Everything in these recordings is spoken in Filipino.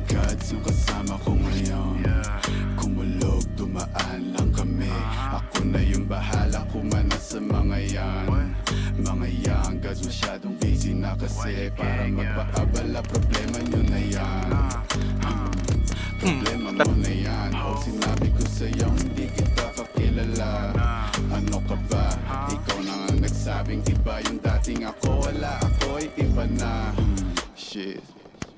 gods yung kasama ko ngayon. Kumulog, dumaan lang kami. Ako na yung bahala kumana sa mga yan. Mga young gods masyadong busy na kasi para magpaabala, problema nyo na yan. Problema mo na yan. O sinabi ko sa'yo hindi kita kakilala. Ano ka ba? Ikaw na nga nagsabing iba yung dating ako. Wala, ako'y iba na. Shit,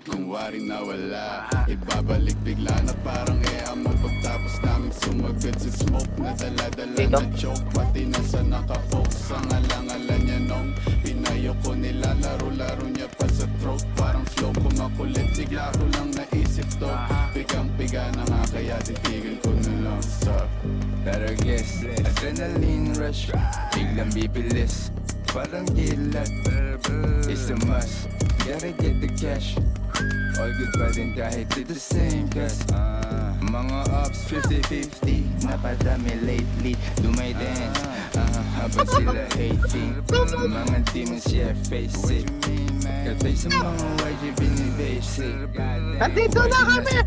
kung wari na wala, ibabalik bigla na parang mo. Pagtapos namin sumagad sa smoke na dala-dala na choke. Pati na sa nakapoke sa ngalangalan niya nung pinayo ko nila. Laro-laro niya pa sa throat. Parang flow ko makulit, bigla ko lang naisip to. Pigang-piga na nga kaya titigil ko na lang. Stop. Better guess, adrenaline rush, biglang bibilis, parang gilat. It's a must, gotta get the cash. All good pa din kahit di the same cause mga ups 50-50, napadami lately. Do my dance, habang sila hating. Mga demons, yeah, face it. Katay sa mga YG binibasic. Nandito na kami!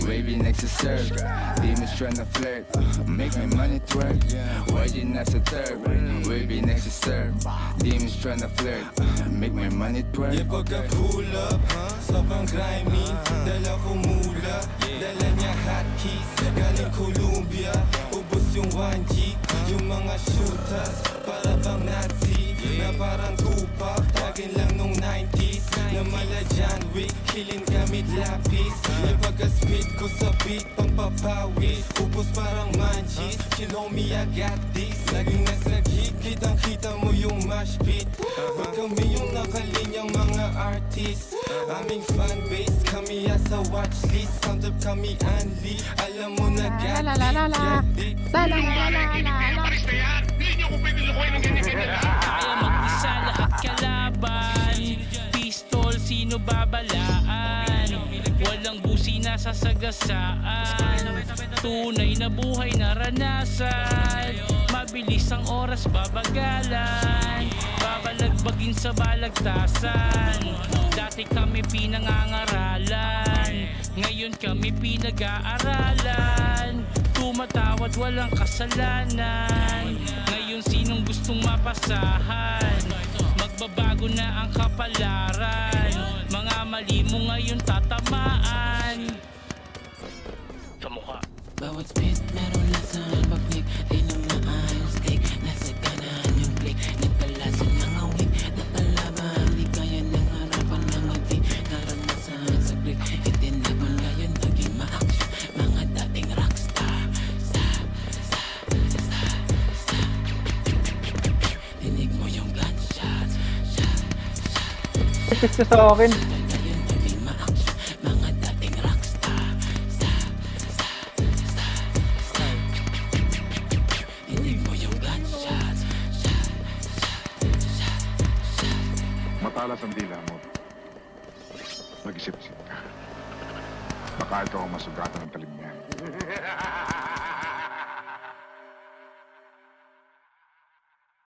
Wavy next to serve. Demons tryna flirt, make my money twerk. YG not sa third. Wavy next to serve. Demons tryna flirt, make my money twerk. Yeah, pagka-pull up, sobrang grimy. Dala ko mula, dala niya hotkeys. Galing Columbia, ubos yung 1G. Yung mga shooters, para bang Nazi. Na parang Tupac, tagin lang nung 90s. Na mala John Wick, killing gamit lapis. Yung pagka-speed ko sa beat, pampapawis. Ubos parang manchis, you know me, I got this. Laging nasa gig, kitang-kita mo yung mash beat. Pag kami yung nakalinyang mga artist. Aming fanbase, kami asa watchlist. Sound up kami unli, alam mo na La la la la la. La la la la la. Kaya mag-isa lahat kalaban. Pistol, sino babalaan? Walang busi na sasagasaan. Tunay na buhay naranasan. Mabilis ang oras babagalan. Babalagbagin sa balagtasan. Dati kami pinangangaralan, ngayon kami pinag-aaralan. Tumatawad walang kasalanan. Ngayon sinong gustong mapasahan? Magbabago na ang kapalaran. Mga mali mo ngayon tatamaan sa mukha. Bawat spit meron lasan. Pag-click, di na maayos cake. Nasa kanan yung click, nagpalasan ng awik. Napalaban, di kaya ng harapan ng ating naranasan sa click. Itinapan ngayon, naging ma-action. Mga dating rockstar. Dinig mo yung gunshots. Assist ka sa akin. Ngayon, naging ma-action. Mga dating rockstar. Dinig mo yung gunshots. Matalas ang dila mo. Mag-isip-isip ka. Baka ikaw ang masugatan ng talim niya.